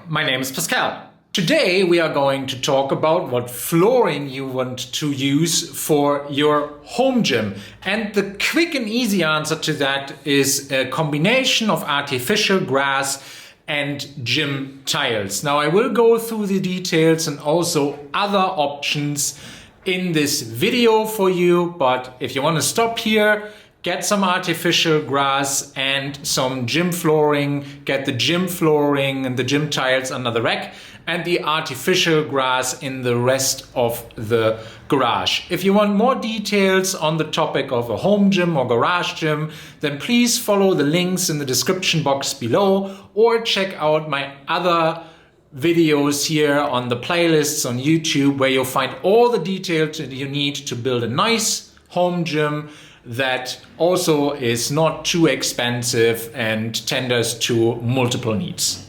my name is Pascal. Today we are going to talk about what flooring you want to use for your home gym. And the quick and easy answer to that is a combination of artificial grass and gym tiles. Now I will go through the details and also other options in this video for you, but if you want to stop here, get some artificial grass and some gym flooring, get the gym flooring and the gym tiles under the rack and the artificial grass in the rest of the garage. If you want more details on the topic of a home gym or garage gym, then please follow the links in the description box below or check out my other videos here on the playlists on YouTube, where you'll find all the details that you need to build a nice home gym that also is not too expensive and tenders to multiple needs.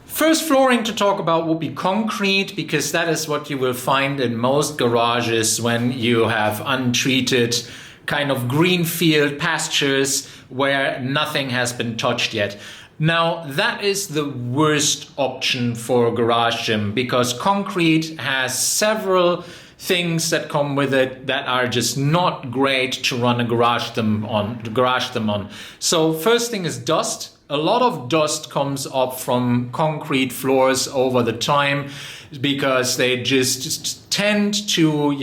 First flooring to talk about will be concrete, because that is what you will find in most garages when you have untreated kind of greenfield pastures where nothing has been touched yet. Now that is the worst option for a garage gym, because concrete has several things that come with it that are just not great to run a garage gym on. So first thing is dust. A lot of dust comes up from concrete floors over the time because they just tend to,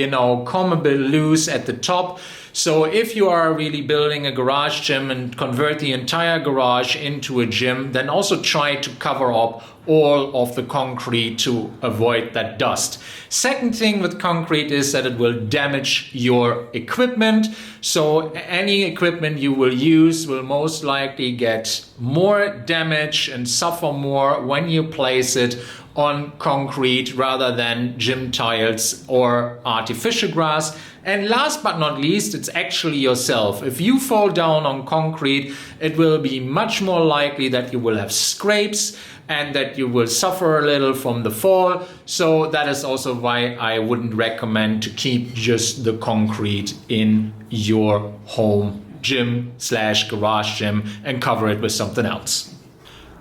come a bit loose at the top. So if you are really building a garage gym and convert the entire garage into a gym, then also try to cover up all of the concrete to avoid that dust. Second thing with concrete is that it will damage your equipment. So any equipment you will use will most likely get more damage and suffer more when you place it on concrete rather than gym tiles or artificial grass. And last but not least, it's actually yourself. If you fall down on concrete, it will be much more likely that you will have scrapes and that you will suffer a little from the fall. So that is also why I wouldn't recommend to keep just the concrete in your home gym/garage gym and cover it with something else.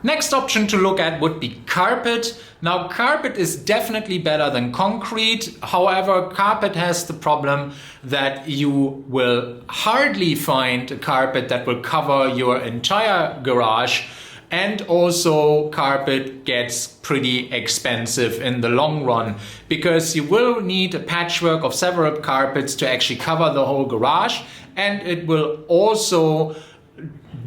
Next option to look at would be carpet. Now carpet is definitely better than concrete. However, carpet has the problem that you will hardly find a carpet that will cover your entire garage. And also carpet gets pretty expensive in the long run, because you will need a patchwork of several carpets to actually cover the whole garage, and it will also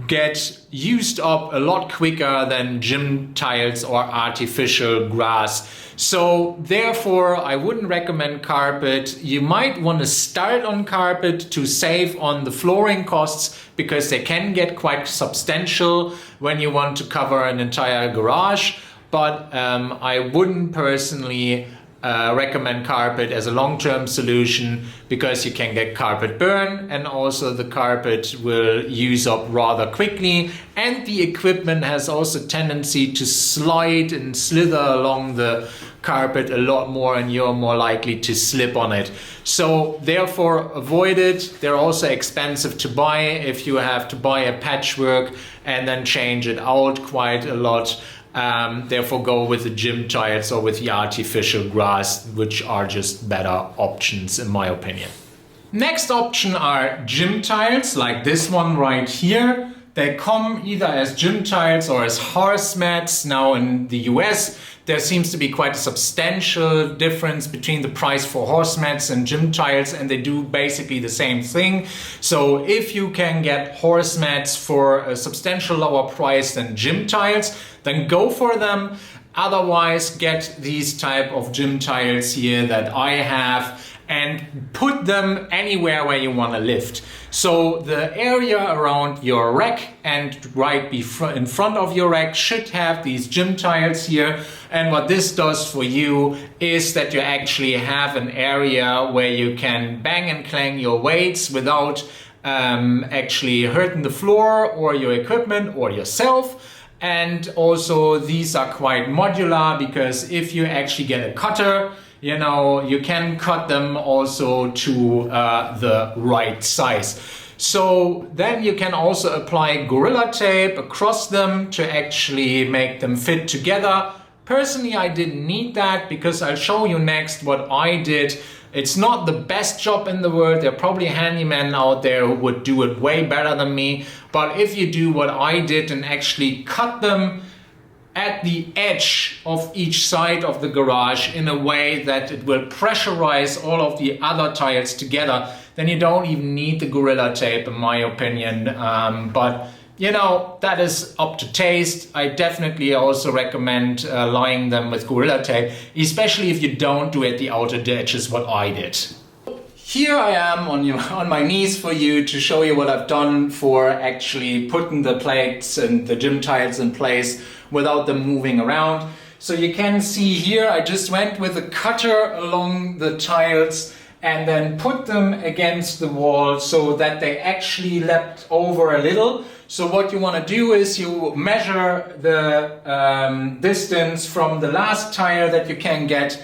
get used up a lot quicker than gym tiles or artificial grass. So therefore I wouldn't recommend carpet. You might want to start on carpet to save on the flooring costs, because they can get quite substantial when you want to cover an entire garage. But I wouldn't personally recommend carpet as a long-term solution, because you can get carpet burn, and also the carpet will use up rather quickly, and the equipment has also tendency to slide and slither along the carpet a lot more, and you're more likely to slip on it. So therefore avoid it. They're also expensive to buy if you have to buy a patchwork and then change it out quite a lot. Therefore go with the gym tiles or with the artificial grass, which are just better options in my opinion. Next option are gym tiles, like this one right here. They come either as gym tiles or as horse mats. Now in the US, there seems to be quite a substantial difference between the price for horse mats and gym tiles, and they do basically the same thing. So if you can get horse mats for a substantial lower price than gym tiles, then go for them. Otherwise, get these type of gym tiles here that I have and put them anywhere where you want to lift. So the area around your rack and right in front of your rack should have these gym tiles here. And what this does for you is that you actually have an area where you can bang and clang your weights without actually hurting the floor or your equipment or yourself. And also these are quite modular, because if you actually get a cutter, you can cut them also to the right size. So then you can also apply Gorilla Tape across them to actually make them fit together Personally, I didn't need that because I'll show you next what I did. It's not the best job in the world. There are probably handymen out there who would do it way better than me. But if you do what I did and actually cut them at the edge of each side of the garage in a way that it will pressurize all of the other tiles together, then you don't even need the Gorilla Tape, in my opinion. But you know, that is up to taste. I definitely also recommend lining them with Gorilla Tape, especially if you don't do it at the outer edges, what I did. Here I am on my knees for you to show you what I've done for actually putting the plates and the gym tiles in place without them moving around. So you can see here I just went with a cutter along the tiles and then put them against the wall so that they actually leapt over a little. So what you want to do is you measure the distance from the last tile that you can get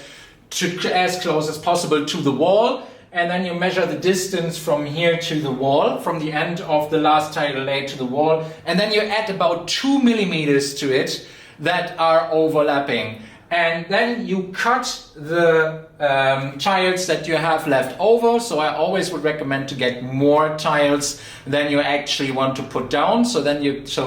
to as close as possible to the wall, and then you measure the distance from here to the wall, from the end of the last tile laid to the wall, and then you add about 2 millimeters to it that are overlapping. And then you cut the tiles that you have left over. So I always would recommend to get more tiles than you actually want to put down. So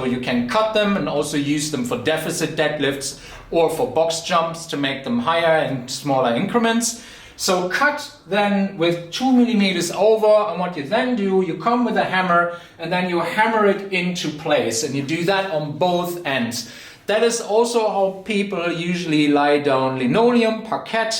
you can cut them and also use them for deficit deadlifts or for box jumps to make them higher in smaller increments. So cut then with 2 millimeters over, and what you then do, you come with a hammer and then you hammer it into place, and you do that on both ends. That is also how people usually lie down linoleum, parquet.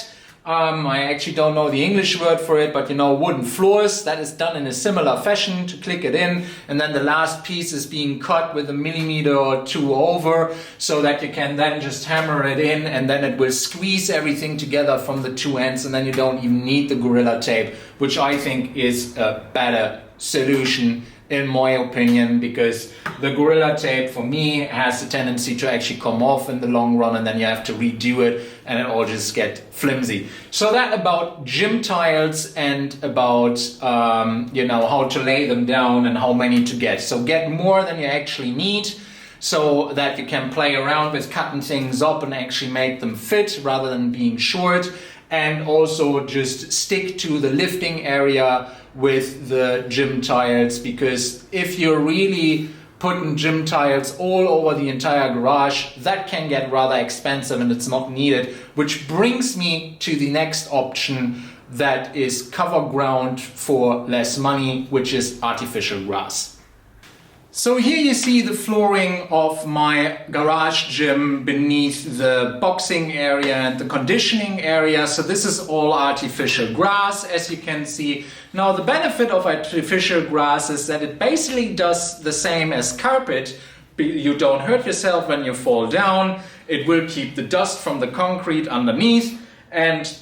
I actually don't know the English word for it, but you know, wooden floors. That is done in a similar fashion to click it in, and then the last piece is being cut with a millimeter or two over so that you can then just hammer it in, and then it will squeeze everything together from the two ends, and then you don't even need the Gorilla Tape, which I think is a better solution in my opinion, because the Gorilla Tape for me has a tendency to actually come off in the long run, and then you have to redo it and it all just get flimsy. So that about gym tiles and about you know, how to lay them down and how many to get. So get more than you actually need so that you can play around with cutting things up and actually make them fit rather than being short, and also just stick to the lifting area with the gym tiles, because if you're really putting gym tiles all over the entire garage, that can get rather expensive and it's not needed. Which brings me to the next option, that is cover ground for less money, which is artificial grass. So here you see the flooring of my garage gym beneath the boxing area and the conditioning area. So this is all artificial grass, as you can see. Now the benefit of artificial grass is that it basically does the same as carpet. You don't hurt yourself when you fall down. It will keep the dust from the concrete underneath, and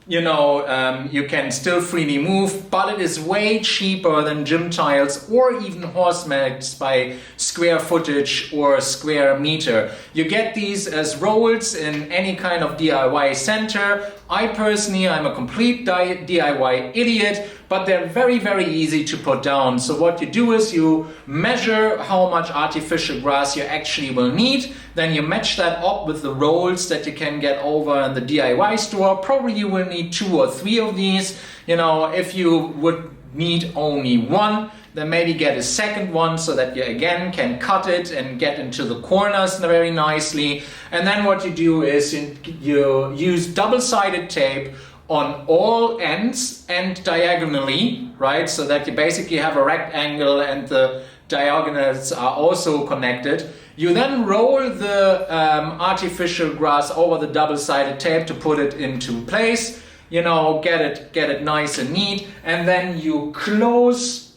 you know, you can still freely move, but it is way cheaper than gym tiles or even horse mats by square footage or square meter. You get these as rolls in any kind of DIY center. I personally, I'm a complete DIY idiot, but they're very, very easy to put down. So what you do is you measure how much artificial grass you actually will need. Then you match that up with the rolls that you can get over in the DIY store. Probably you will need 2 or 3 of these. You know, if you would need only one, then maybe get a second one so that you again can cut it and get into the corners very nicely. And then what you do is you use double-sided tape on all ends and diagonally, right? So that you basically have a rectangle and the diagonals are also connected. You then roll the artificial grass over the double-sided tape to put it into place. You know, get it nice and neat, and then you close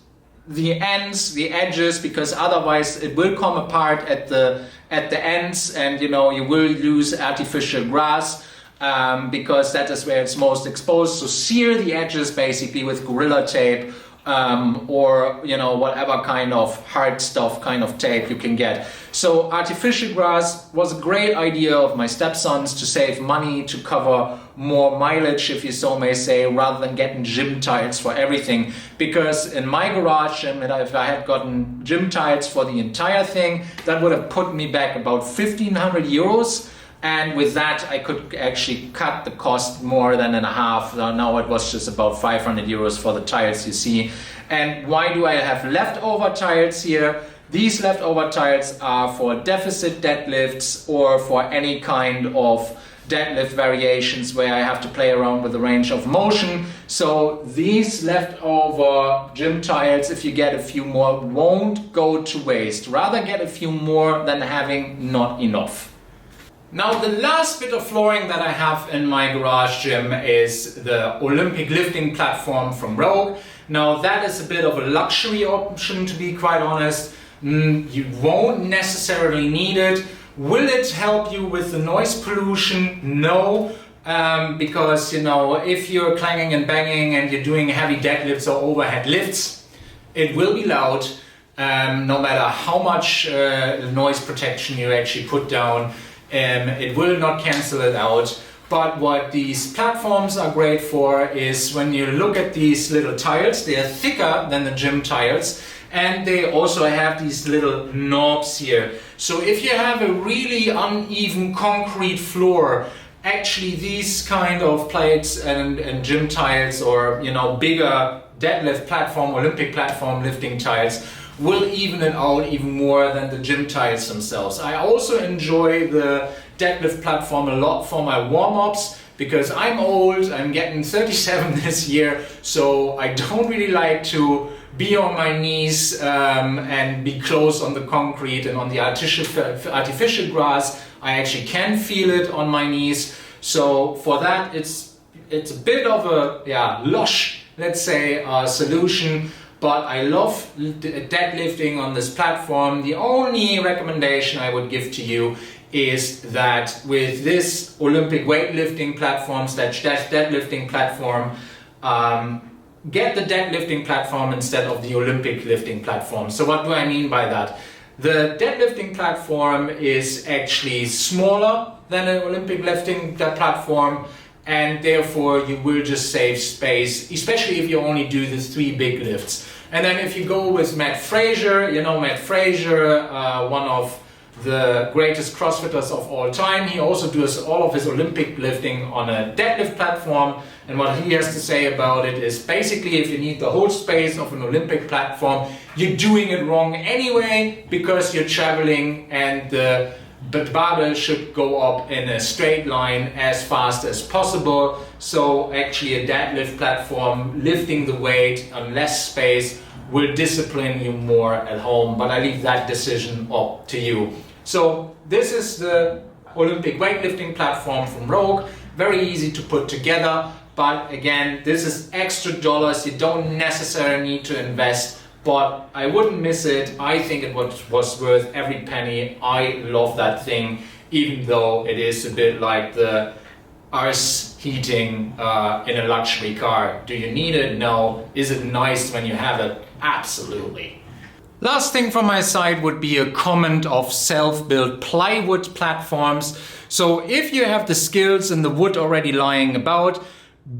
the ends, the edges, because otherwise it will come apart at the ends, and you know, you will lose artificial grass because that is where it's most exposed. So sear the edges basically with Gorilla Tape or you know, whatever kind of hard stuff kind of tape you can get. So artificial grass was a great idea of my stepson's to save money, to cover more mileage, if you so may say, rather than getting gym tiles for everything. Because in my garage, and if I had gotten gym tiles for the entire thing, that would have put me back about 1,500 euros. And with that, I could actually cut the cost more than in half. Now it was just about 500 euros for the tiles you see. And why do I have leftover tiles here? These leftover tiles are for deficit deadlifts or for any kind of deadlift variations where I have to play around with the range of motion. So these leftover gym tiles, if you get a few more, won't go to waste. Rather get a few more than having not enough. Now the last bit of flooring that I have in my garage gym is the Olympic lifting platform from Rogue. Now that is a bit of a luxury option, to be quite honest. You won't necessarily need it. Will it help you with the noise pollution? No, because you know, if you're clanging and banging and you're doing heavy deadlifts or overhead lifts, it will be loud, no matter how much noise protection you actually put down. It will not cancel it out. But what these platforms are great for is when you look at these little tiles, they are thicker than the gym tiles, and they also have these little knobs here. So if you have a really uneven concrete floor, actually these kind of plates and gym tiles, or you know, bigger deadlift platform, Olympic platform lifting tiles, will even it out even more than the gym tiles themselves. I also enjoy the deadlift platform a lot for my warm-ups, because I'm old, I'm getting 37 this year, so I don't really like to be on my knees and be close on the concrete and on the artificial grass. I actually can feel it on my knees, so for that it's a bit of a lush, let's say, solution. But I love deadlifting on this platform. The only recommendation I would give to you is that with this Olympic weightlifting platform / deadlifting platform, get the deadlifting platform instead of the Olympic lifting platform. So what do I mean by that? The deadlifting platform is actually smaller than an Olympic lifting platform, and therefore you will just save space, especially if you only do the 3 big lifts. And then if you go with Matt Fraser, you know Matt Fraser, one of the greatest CrossFitters of all time, he also does all of his Olympic lifting on a deadlift platform. And what he has to say about it is basically, if you need the whole space of an Olympic platform, you're doing it wrong anyway, because you're traveling and the barbell should go up in a straight line as fast as possible. So actually a deadlift platform lifting the weight on less space will discipline you more at home, but I leave that decision up to you. So this is the Olympic weightlifting platform from Rogue. Very easy to put together, but again, this is extra dollars. You don't necessarily need to invest, but I wouldn't miss it. I think it was worth every penny. I love that thing, even though it is a bit like the arse heating in a luxury car. Do you need it? No. Is it nice when you have it? Absolutely. Last thing from my side would be a comment of self-built plywood platforms. So if you have the skills and the wood already lying about,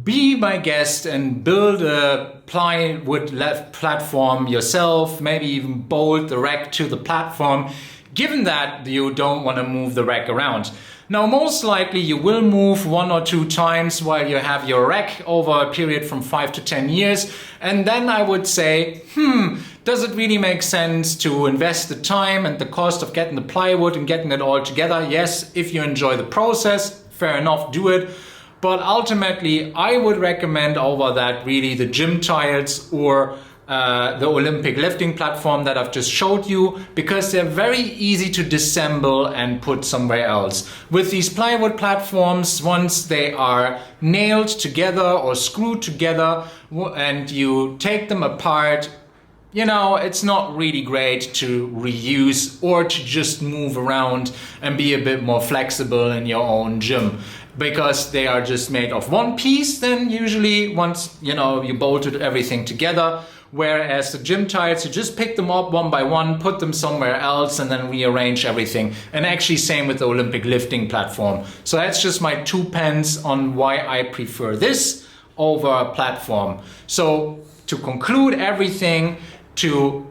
be my guest and build a plywood platform yourself, maybe even bolt the rack to the platform, given that you don't want to move the rack around. Now, most likely you will move 1 or 2 times while you have your rack over a period from 5 to 10 years. And then I would say, does it really make sense to invest the time and the cost of getting the plywood and getting it all together? Yes, if you enjoy the process, fair enough, do it. But ultimately, I would recommend over that really the gym tiles or the Olympic lifting platform that I've just showed you, because they're very easy to disassemble and put somewhere else. With these plywood platforms, once they are nailed together or screwed together and you take them apart, you know, it's not really great to reuse or to just move around and be a bit more flexible in your own gym. Because they are just made of one piece, then usually once, you know, you bolted everything together. Whereas the gym tiles, you just pick them up one by one, put them somewhere else, and then rearrange everything. And actually same with the Olympic lifting platform. So that's just my 2 pence on why I prefer this over a platform. So to conclude everything, to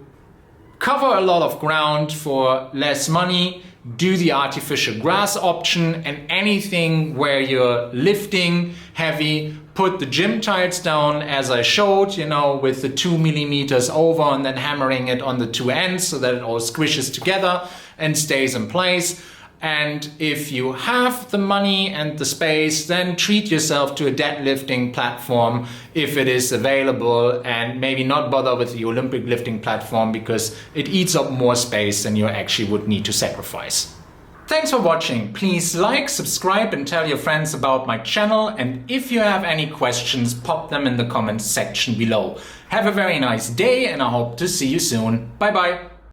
cover a lot of ground for less money, do the artificial grass option, and anything where you're lifting heavy, put the gym tiles down as I showed, with the 2 millimeters over and then hammering it on the two ends so that it all squishes together and stays in place. And if you have the money and the space, then treat yourself to a deadlifting platform if it is available, and maybe not bother with the Olympic lifting platform because it eats up more space than you actually would need to sacrifice. Thanks for watching. Please like, subscribe, and tell your friends about my channel. And if you have any questions, pop them in the comments section below. Have a very nice day, and I hope to see you soon. Bye bye.